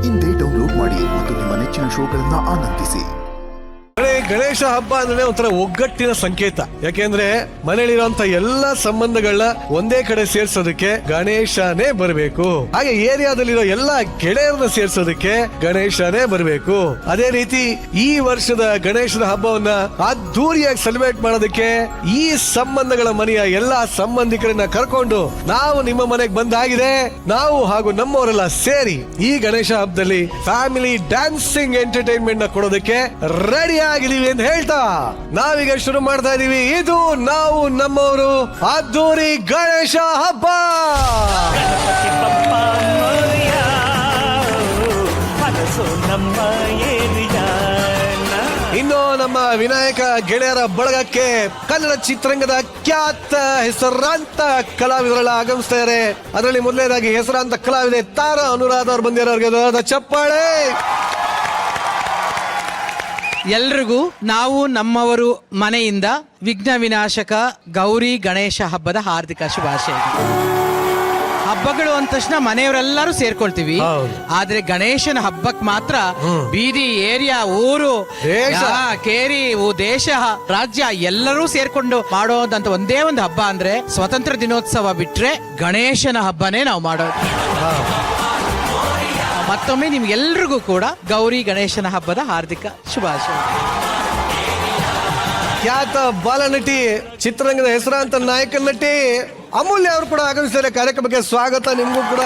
ಇಂದೇ ಡೌನ್ಲೋಡ್ ಮಾಡಿ ಮತ್ತು ನಿಮ್ಮ ನೆಚ್ಚಿನ ಶೋಗಳನ್ನ ಆನಂದಿಸಿ. ಗಣೇಶ ಹಬ್ಬ ಅಂದ್ರೆ ಒಂಥರ ಒಗ್ಗಟ್ಟಿನ ಸಂಕೇತ. ಯಾಕೆಂದ್ರೆ ಮನೆಯಲ್ಲಿರುವಂತ ಎಲ್ಲಾ ಸಂಬಂಧಗಳನ್ನ ಒಂದೇ ಕಡೆ ಸೇರ್ಸೋದಕ್ಕೆ ಗಣೇಶನೇ ಬರಬೇಕು. ಹಾಗೆ ಏರಿಯಾದಲ್ಲಿರೋ ಎಲ್ಲಾ ಗೆಳೆಯರನ್ನ ಸೇರ್ಸೋದಕ್ಕೆ ಗಣೇಶನೇ ಬರಬೇಕು. ಅದೇ ರೀತಿ ಈ ವರ್ಷದ ಗಣೇಶನ ಹಬ್ಬವನ್ನ ಅದ್ದೂರಿಯಾಗಿ ಸೆಲೆಬ್ರೇಟ್ ಮಾಡೋದಕ್ಕೆ ಈ ಸಂಬಂಧಗಳ ಮನೆಯ ಎಲ್ಲಾ ಸಂಬಂಧಿಕರನ್ನ ಕರ್ಕೊಂಡು ನಾವು ನಿಮ್ಮ ಮನೆಗೆ ಬಂದಾಗಿದೆ. ನಾವು ಹಾಗೂ ನಮ್ಮವರೆಲ್ಲ ಸೇರಿ ಈ ಗಣೇಶ ಹಬ್ಬದಲ್ಲಿ ಫ್ಯಾಮಿಲಿ ಡ್ಯಾನ್ಸಿಂಗ್ ಎಂಟರ್ಟೈನ್ಮೆಂಟ್ ನ ಕೊಡೋದಕ್ಕೆ ರೆಡಿ ಆಗಿದೀವಿ ಅಂತ ಹೇಳ್ತಾ ನಾವೀಗ ಶುರು ಮಾಡ್ತಾ ಇದೀವಿ. ಇದು ನಾವು ನಮ್ಮವರು ಅದ್ದೂರಿ ಗಣೇಶ ಹಬ್ಬ. ಇನ್ನು ನಮ್ಮ ವಿನಾಯಕ ಗೆಳೆಯರ ಬಳಗಕ್ಕೆ ಕನ್ನಡ ಚಿತ್ರರಂಗದ ಖ್ಯಾತ ಹೆಸರಾಂತ ಕಲಾವಿದರೆಲ್ಲ ಆಗಮಿಸ್ತಾ ಇದ್ದಾರೆ. ಅದರಲ್ಲಿ ಮೊದಲನೇದಾಗಿ ಹೆಸರಾಂತ ಕಲಾವಿದೆ ತಾರಾ ಅನುರಾಧ ಅವ್ರು ಬಂದಿರೋರಿಗೆ ಚಪ್ಪಾಳೆ. ಎಲ್ರಿಗೂ ನಾವು ನಮ್ಮವರು ಮನೆಯಿಂದ ವಿಘ್ನ ವಿನಾಶಕ ಗೌರಿ ಗಣೇಶ ಹಬ್ಬದ ಹಾರ್ದಿಕ ಶುಭಾಶಯಗಳು. ಹಬ್ಬಗಳು ಅಂದ ತಕ್ಷಣ ಮನೆಯವರೆಲ್ಲರೂ ಸೇರ್ಕೊಳ್ತೀವಿ, ಆದ್ರೆ ಗಣೇಶನ ಹಬ್ಬಕ್ ಮಾತ್ರ ಬೀದಿ, ಏರಿಯಾ, ಊರು, ಕೇರಿ, ದೇಶ, ರಾಜ್ಯ ಎಲ್ಲರೂ ಸೇರ್ಕೊಂಡು ಮಾಡೋದಂತ ಒಂದೇ ಒಂದು ಹಬ್ಬ ಅಂದ್ರೆ ಸ್ವತಂತ್ರ ದಿನೋತ್ಸವ ಬಿಟ್ರೆ ಗಣೇಶನ ಹಬ್ಬನೇ ನಾವು ಮಾಡೋದು. ಮತ್ತೊಮ್ಮೆ ನಿಮ್ಗೆಲ್ರಿಗೂ ಕೂಡ ಗೌರಿ ಗಣೇಶನ ಹಬ್ಬದ ಹಾರ್ದಿಕ ಶುಭಾಶಯ. ಖ್ಯಾತ ಬಾಲನಟಿ, ಚಿತ್ರರಂಗದ ಹೆಸರಾಂತ ನಾಯಕ ನಟಿ ಅಮೂಲ್ಯ ಅವರು ಕೂಡ ಆಗಮಿಸಿದ್ದಾರೆ. ಕಾರ್ಯಕ್ರಮಕ್ಕೆ ಸ್ವಾಗತ. ನಿಮಗೂ ಕೂಡ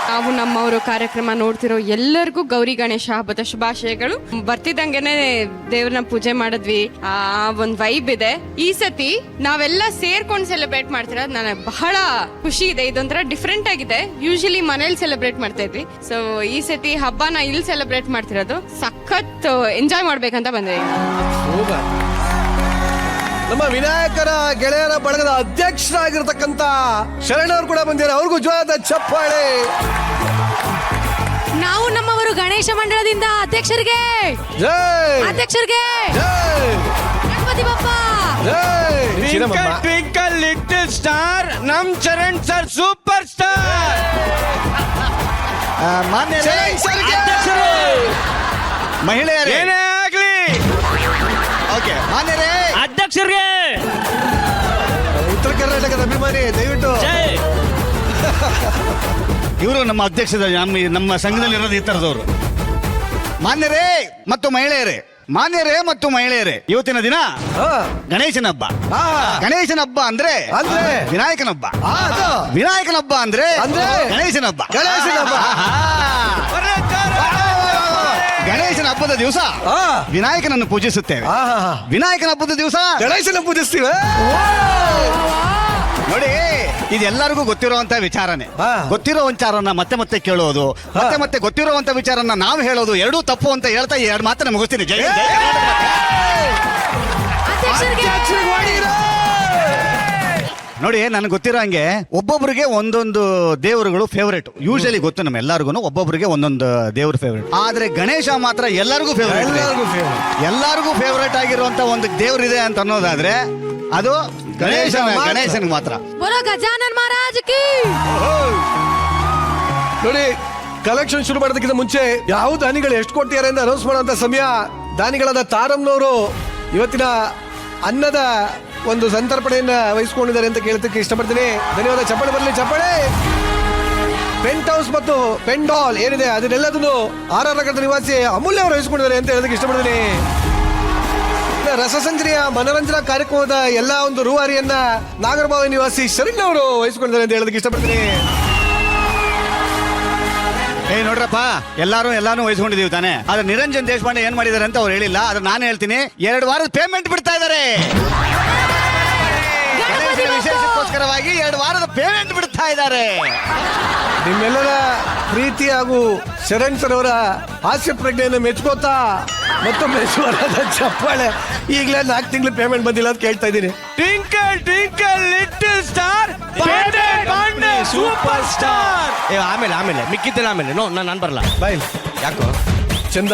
ನಾವು ನಮ್ಮವರು ಕಾರ್ಯಕ್ರಮ ನೋಡ್ತಿರೋ ಎಲ್ಲರಿಗೂ ಗೌರಿ ಗಣೇಶ ಹಬ್ಬದ ಶುಭಾಶಯಗಳು. ಬರ್ತಿದ್ದಂಗೆನೆ ದೇವ್ರನ್ನ ಪೂಜೆ ಮಾಡಿದ್ವಿ, ಆ ಒಂದ್ ವೈಬ್ ಇದೆ. ಈ ಸತಿ ನಾವೆಲ್ಲ ಸೇರ್ಕೊಂಡು ಸೆಲೆಬ್ರೇಟ್ ಮಾಡ್ತಿರೋದು ನನಗೆ ಬಹಳ ಖುಷಿ ಇದೆ. ಇದೊಂಥರ ಡಿಫ್ರೆಂಟ್ ಆಗಿದೆ. ಯೂಶಲಿ ಮನೇಲಿ ಸೆಲೆಬ್ರೇಟ್ ಮಾಡ್ತಾ ಇದ್ವಿ. ಸೊ ಈ ಸತಿ ಹಬ್ಬನ ಇಲ್ಲಿ ಸೆಲೆಬ್ರೇಟ್ ಮಾಡ್ತಿರೋದು ಸಖತ್ ಎಂಜಾಯ್ ಮಾಡ್ಬೇಕಂತ ಬಂದ್ವಿ. ನಮ್ಮ ವಿನಾಯಕರ ಗೆಳೆಯರ ಬಳಗದ ಅಧ್ಯಕ್ಷರಾಗಿರ್ತಕ್ಕಂತ ಶರಣ್ ಅವರು ಕೂಡ ಬಂದಿದ್ದಾರೆ. ಅವ್ರಿಗೂ ಜೋರಾದ ಚಪ್ಪಾಳೆ. ನಾವು ನಮ್ಮವರು ಗಣೇಶ ಮಂಡಳದಿಂದ ಅಧ್ಯಕ್ಷರಿಗೆ ಗಣಪತಿ ಬಪ್ಪ. ಟ್ವಿಂಕಲ್ ಲಿಟಲ್ ಸ್ಟಾರ್ ನಮ್ ಚರಣ್ ಸರ್ ಸೂಪರ್ ಸ್ಟಾರ್. ಮಹಿಳೆಯರೇ ಏನೇ ಆಗ್ಲಿ ಮಾನ್ಯರೇ ಅಧ್ಯಕ್ಷರಿಗೆ ಉತ್ತರ ಕರ್ನಾಟಕದ ಅಭಿಮಾನಿ ದಯವಿಟ್ಟು. ಇವರು ನಮ್ಮ ಅಧ್ಯಕ್ಷದ ನಮ್ಮ ಸಂಘದಲ್ಲಿ ಇರೋದು ಈ ತರದವರು. ಮಾನ್ಯರೇ ಮತ್ತು ಮಹಿಳೆಯರೇ ಇವತ್ತಿನ ದಿನ ಗಣೇಶನ ಹಬ್ಬ. ಗಣೇಶನ ಹಬ್ಬ ಅಂದ್ರೆ ವಿನಾಯಕನ ಹಬ್ಬ. ವಿನಾಯಕನ ಹಬ್ಬ ಅಂದ್ರೆ ಗಣೇಶನ ಹಬ್ಬ. ಗಣೇಶನ ಹಬ್ಬದ ದಿವಸ ವಿನಾಯಕನನ್ನು ಪೂಜಿಸುತ್ತೇವೆ. ವಿನಾಯಕನ ಹಬ್ಬದ ದಿವಸ ಗಣೇಶನ ಪೂಜಿಸ್ತೀವಿ. ನೋಡಿ, ಇದೆಲ್ಲರಿಗೂ ಗೊತ್ತಿರುವಂತ ವಿಚಾರನೆ. ಗೊತ್ತಿರೋ ವಿಚಾರನ ಮತ್ತೆ ಕೇಳೋದು, ಮತ್ತೆ ಗೊತ್ತಿರುವಂತ ವಿಚಾರನ ನಾವು ಹೇಳೋದು ಎರಡೂ ತಪ್ಪು ಅಂತ ಹೇಳ್ತಾ ಎರಡು ಮಾತನ್ನ ಮುಗಿಸ್ತೀನಿ. ಜೈ ನೋಡಿ, ನನಗೆ ಗೊತ್ತಿರೋ ಹಂಗೆ ಒಬ್ಬೊಬ್ರಿಗೆ ಒಂದೊಂದು ದೇವರುಗಳು ಫೇವರೇಟ್. ಯೂಶಲಿ ಗೊತ್ತು ನಮ್ಮ ಎಲ್ಲರಿಗೂ ಒಬ್ಬೊಬ್ರಿಗೆ ಒಂದೊಂದು ದೇವ್ರ ಫೇವರೇಟ್. ಆದ್ರೆ ಗಣೇಶ ಮಾತ್ರ ಎಲ್ಲರಿಗೂ ಫೇವರೇಟ್ ಆಗಿರುವಂತ ಒಂದು ದೇವ್ರಿದೆ ಅಂತ ಅನ್ನೋದಾದ್ರೆ ಅದು ಗಣೇಶನ್ ಮಾತ್ರ. ಗಜಾನನ್ ಮಹಾರಾಜ್ ಕಿ. ನೋಡಿ, ಕಲೆಕ್ಷನ್ ಶುರು ಮಾಡೋದಕ್ಕಿಂತ ಮುಂಚೆ ಯಾವ ದಾನಿಗಳು ಎಷ್ಟು ಕೊಡ್ತಿದ್ದಾರೆ ಅಂತ ಅನೌನ್ಸ್ ಮಾಡುವಂತ ಸಮಯ. ದಾನಿಗಳಾದ ತಾರಮ್ನವರು ಇವತ್ತಿನ ಅನ್ನದ ಒಂದು ಸಂತರ್ಪಣೆಯನ್ನ ವಹಿಸಿಕೊಂಡಿದ್ದಾರೆ ಅಂತ ಕೇಳೋದಕ್ಕೆ ಇಷ್ಟಪಡ್ತೀನಿ. ಧನ್ಯವಾದ. ಚಪ್ಪಾಳೆ ಬರಲಿ, ಚಪ್ಪಾಳೆ. ಪೆಂಟ್ ಹೌಸ್ ಮತ್ತು ಪೆಂಡಾಲ್ ಏನಿದೆ ಅದನ್ನೆಲ್ಲದನ್ನು ಆರ್ ನಿವಾಸಿ ಅಮೂಲ್ಯ ಅವರು ವಹಿಸಿಕೊಂಡಿದ್ದಾರೆ ಅಂತ ಹೇಳೋದಕ್ಕೆ ಇಷ್ಟಪಡ್ತೀನಿ. ರಸಸಂಜನೆಯ ಮನೋರಂಜನಾ ಕಾರ್ಯಕ್ರಮದ ಎಲ್ಲ ಒಂದು ರೂವಾರಿಯನ್ನ ನಾಗರಬಾವಿ ನಿವಾಸಿ ಶರಣ್ ಅವರು ವಹಿಸಿಕೊಂಡಿದ್ದಾರೆ ಅಂತ ಹೇಳೋದಕ್ಕೆ ಇಷ್ಟಪಡ್ತೀನಿ. ನೋಡ್ರಪ್ಪ, ಎಲ್ಲಾನು ವಹಿಸ್ಕೊಂಡಿದೀವಿ ತಾನೆ. ಆದ್ರೆ ನಿರಂಜನ್ ದೇಶಪಾಂಡೆ ಏನ್ ಮಾಡಿದಾರೆ ಅಂತ ಅವ್ರು ಹೇಳಿಲ್ಲ. ಆದ್ರೆ ನಾನು ಹೇಳ್ತೀನಿ, 2 ವಾರದ ಪೇಮೆಂಟ್ ಬಿಡ್ತಾ ಇದ್ದಾರೆ. ವಿಶೇಷಕ್ಕೋಸ್ಕರವಾಗಿ 2 ವಾರದ ಪೇಮೆಂಟ್ ಬಿಡ್ತಾ ಇದ್ದಾರೆ. ನಿಮ್ಮೆಲ್ಲರ ಪ್ರೀತಿ ಹಾಗೂ ಶರಣ್ ಸರ್ ಅವರ ಹಾಸ್ಯ ಪ್ರಜ್ಞೆಯನ್ನು ಮೆಚ್ಕೋತಾ ಮತ್ತೊಮ್ಮೆ ಸ್ವರದ ಚಪ್ಪಾಳೆ. ಈಗಲೇ 4 ತಿಂಗಳು ಪೇಮೆಂಟ್ ಬಂದಿಲ್ಲ ಅಂತ ಕೇಳ್ತಾ ಇದ್ದೀನಿ. Twinkle little star super star. ಆಮೇಲೆ ಮಿಕ್ಕಿದ್ದೆಲ್ಲ ಆಮೇಲೆ. ನಾನು ಬರಲ್ಲ. ಬಾಯ್. ಯಾಕೋ ಚಂದ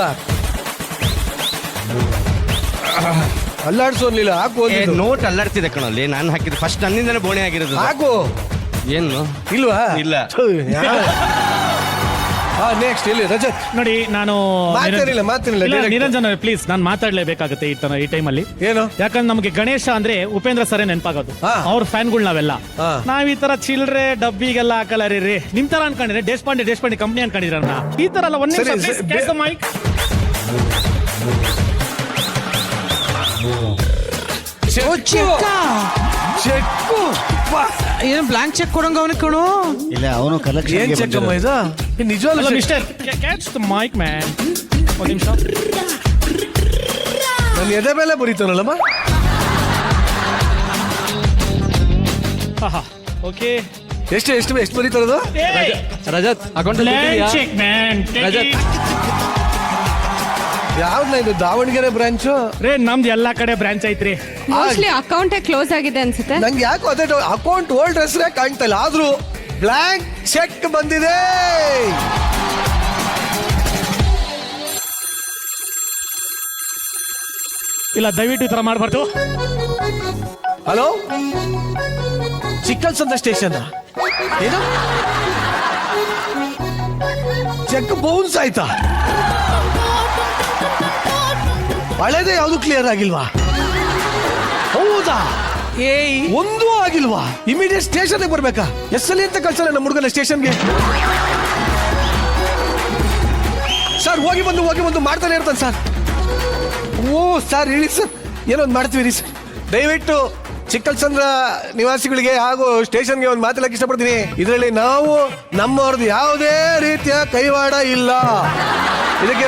ಅಲ್ಲಾಡ್ಸೋರ್ಲಿಲ್ಲ. ಹಾಕು ನೋಟ್ ಅಲ್ಲಾಡ್ತಿದೆ ಕಣಲ್ಲಿ. ನಾನು ಹಾಕಿದ್ದು ಫಸ್ಟ್ ನನ್ನಿಂದನೇ ಬೋಣೆ ಆಗಿರೋದು. ಹಾಕು. ಏನು ಇಲ್ವಾ? ಇಲ್ಲ. ನೆಕ್ಸ್ಟ್ ಇಲ್ಲಿ ರಜತ್. ನೋಡಿ ನಾನು ಮಾತಿರಲಿಲ್ಲ ಇಲ್ಲ, ನಿರಂಜನ್ ಪ್ಲೀಸ್ ನಾನು ಮಾತಾಡ್ಲೇಬೇಕಾಗುತ್ತೆ ಈ ಟೈಮಲ್ಲಿ. ಏನು? ಯಾಕಂದ್ರೆ ನಮಗೆ ಗಣೇಶ ಅಂದ್ರೆ ಉಪೇಂದ್ರ ಸರೇ ನೆನಪಾಗೋದು. ಹಾ. ಅವ್ರ ಫ್ಯಾನ್ಗಳು ನಾವೆಲ್ಲ. ಹಾ. ನಾವ್ ಈ ತರ ಚಿಲ್ಡ್ರೆ ಡಬ್ಬಿಗೆಲ್ಲ ಹಾಕಲ್ಲ ರೀ. ನಿಮ್ ತರ ಅನ್ಕೊಂಡಿದ್ರೆ ದೇಶಪಾಂಡೆ ಕಂಪ್ನಿ ಅನ್ಕೊಂಡಿದ್ರ ಈ ತರ ಎಲ್ಲ ಒಂದ್ ಸರಿ, ನಿಮಿಷ ಮೈಕ್. ಚೆಕ್ಕು ಏನು ಬ್ಲಾಂಕ್ ಚೆಕ್ ಕೊಡಂಗ ಅವನಿಗೆ ಕಣು. ಇಲ್ಲ ಅವನು ಏನ್ ಕಲೆಕ್ಷನ್ ಚೆಕ್ ಅಮ್ಮ ಇದು? ನಿಜವಲ್ಲ mister catch the mic man. ಒಂದ್ ನಿಮಿಷ. ನನ್ನ ಎದೆ ಮೇಲೆ ಬರೀತಾನಲ್ಲಮ್ಮ. ಓಕೆ. ಎಷ್ಟು ಬರೀತಾರದು? Rajat account check man. ಯಾವ್ದ ಇದು? ದಾವಣಗೆರೆ ಬ್ರಾಂಚು ರೇ ನಮ್ದು ಎಲ್ಲಾ ಕಡೆ ಬ್ರಾಂಚ್ ಐತ್ರಿ. ಮೋಸ್ಟ್ಲಿ ಅಕೌಂಟೇ ಕ್ಲೋಸ್ ಆಗಿದೆ ಅನ್ಸುತ್ತೆ. ನಂಗೆ ಯಾಕೋ ಅದೇ ಅಕೌಂಟ್ ಓಲ್ಡ್ ಹೆಸರೇ ಕಾಣ್ತಾ ಇಲ್ಲ, ಆದ್ರೂ ಬ್ಲಾಂಕ್ ಚೆಕ್ ಬಂದಿದೆ. ಇಲ್ಲ ದಯವಿಟ್ಟು ಈ ತರ ಮಾಡ್ಬಾರ್ದು. Hello, Chikkalsandra station. ಏನು ಚೆಕ್ ಬೌನ್ಸ್ ಆಯ್ತಾ? ಹಳೇದೇ ಯಾವ್ದು ಕ್ಲಿಯರ್ ಆಗಿಲ್ವಾ? ಹೌದಾ? ಏಯ್ ಒಂದೂ ಆಗಿಲ್ವಾ? ಇಮಿಡಿಯೇಟ್ ಸ್ಟೇಷನ್ಗೆ ಬರ್ಬೇಕಾ? ಎಸ್ಸಲ್ಲಿ ಅಂತ ಕಳ್ಸಲ್ಲ ನಮ್ಮ ಹುಡುಗನ ಸ್ಟೇಷನ್ಗೆ. ಸರ್ ಹೋಗಿ ಬಂದು ಮಾಡ್ತಾನೆ ಇರ್ತಾನೆ ಸರ್. ಓ ಸರ್ ಹೇಳಿ ಸರ್, ಏನೊಂದು ಮಾಡ್ತೀವಿ ರೀ ಸರ್. ದಯವಿಟ್ಟು ಚಿಕ್ಕಲ್ಸಂದ್ರ ನಿವಾಸಿಗಳಿಗೆ ಹಾಗೂ ಸ್ಟೇಷನ್ಗೆ ಒಂದು ಮಾತಾಡಕ್ಕೆ ಇಷ್ಟಪಡ್ತೀನಿ. ಇದರಲ್ಲಿ ನಾವು ನಮ್ಮವ್ರದ್ದು ಯಾವುದೇ ರೀತಿಯ ಕೈವಾಡ ಇಲ್ಲ. ಇದಕ್ಕೆ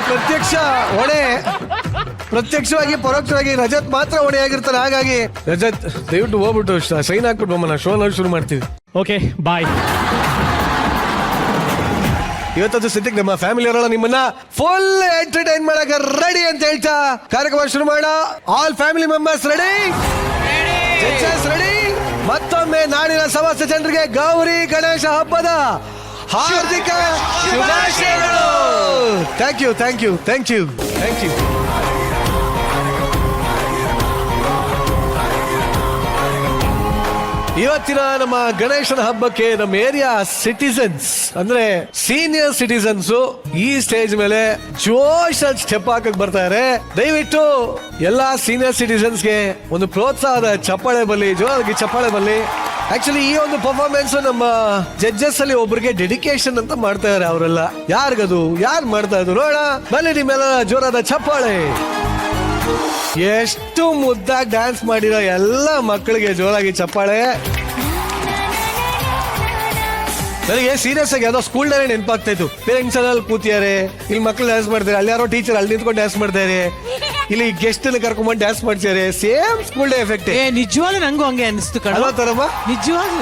ಪ್ರತ್ಯಕ್ಷವಾಗಿ ಪರೋಕ್ಷವಾಗಿ ರಜತ್ ಮಾತ್ರ ಹೊಣೆಯಾಗಿರ್ತಾರೆ. ಹಾಗಾಗಿ ರಜತ್ ದಯವಿಟ್ಟು ಹೋಗ್ಬಿಟ್ಟು ಸೈನ್ ಹಾಕ್ಬಿಟ್ಟು ಬಮ್ಮನ ಶೋನಲ್ಲಿ ಶುರು ಮಾಡ್ತೀವಿ. Okay bye. ಇವತ್ತದು ಸದ್ಯಕ್ಕೆ ನಮ್ಮ ಫ್ಯಾಮಿಲಿ ಅವರೆಲ್ಲ ನಿಮ್ಮನ್ನ ಫುಲ್ ಎಂಟರ್ಟೈನ್ ಮಾಡಕ್ಕೆ ರೆಡಿ ಅಂತ ಹೇಳ್ತಾ ಕಾರ್ಯಕ್ರಮ ಶುರು ಮಾಡ. All family members ready? Ready? ಮತ್ತೊಮ್ಮೆ ನಾಡಿನ ಸಮಸ್ತ ಜನರಿಗೆ ಗೌರಿ ಗಣೇಶ ಹಬ್ಬದ ಹಾರ್ದಿಕ ಶುಭಾಶಯಗಳು. Thank you. ಇವತ್ತಿನ ನಮ್ಮ ಗಣೇಶನ ಹಬ್ಬಕ್ಕೆ ನಮ್ಮ ಏರಿಯಾ ಸಿಟಿಸನ್ಸ್ ಅಂದ್ರೆ ಸೀನಿಯರ್ ಸಿಟಿಸನ್ಸ್ ಈ ಸ್ಟೇಜ್ ಮೇಲೆ ಜೋಶ್ ಸ್ಟೆಪ್ ಹಾಕಕ್ ಬರ್ತಾರೆ. ದಯವಿಟ್ಟು ಎಲ್ಲಾ ಸೀನಿಯರ್ ಸಿಟಿಸನ್ಸ್ಗೆ ಒಂದು ಪ್ರೋತ್ಸಾಹದ ಚಪ್ಪಾಳೆ ಬರಲಿ, ಜೋರಾಗಿ ಚಪ್ಪಾಳೆ ಬರಲಿ. ಆಕ್ಚುಲಿ ಈ ಒಂದು ಪರ್ಫಾರ್ಮೆನ್ಸ್ ನಮ್ಮ ಜಡ್ಜಸ್ ಅಲ್ಲಿ ಒಬ್ಬರಿಗೆ ಡೆಡಿಕೇಶನ್ ಅಂತ ಮಾಡ್ತಾ ಇದಾರೆ. ಅವರೆಲ್ಲ ಯಾರು ಮಾಡ್ತಾ ಇದ್ರು ನೋಡ ಬನ್ನಿ, ನಿಮ್ಮೆಲ್ಲ ಜೋರಾದ ಚಪ್ಪಾಳೆ. ಎಷ್ಟು ಮುದ್ದಾಗಿ ಡ್ಯಾನ್ಸ್ ಮಾಡಿರೋ ಎಲ್ಲ ಮಕ್ಕಳಿಗೆ ಜೋರಾಗಿ ಚಪ್ಪಾಳೆ. ನನಗೆ ಸೀರಿಯಸ್ ಆಗಿ ಯಾವ್ದೋ ಸ್ಕೂಲ್ ನಲ್ಲಿ ನೆನಪಾಗ್ತಾ ಇತ್ತು. ಪೇರೆಂಟ್ಸ್ ಎಲ್ಲ ಕೂತಿದ್ದಾರೆ, ಇಲ್ಲಿ ಮಕ್ಕಳು ಡ್ಯಾನ್ಸ್ ಮಾಡ್ತಾರೆ, ಅಲ್ಲಿ ಯಾರೋ ಟೀಚರ್ ಅಲ್ಲಿ ನಿಂತ್ಕೊಂಡು ಡ್ಯಾನ್ಸ್ ಮಾಡ್ತಾರೆ, ಇಲ್ಲಿ ಗೆಸ್ಟ್ ಕರ್ಕೊಂಡ್ಬಂದು ಡ್ಯಾನ್ಸ್ ಮಾಡ್ತಾರೆ. Same school day effect. ನಿಜವಾಗ್ಲೂ ನಂಗೂ ಹಂಗೆ ಅನಿಸ್ತು ಕಣ. ಅಲ್ಲ ತರಮ್ಮ, ನಿಜವಾಗ್ಲೂ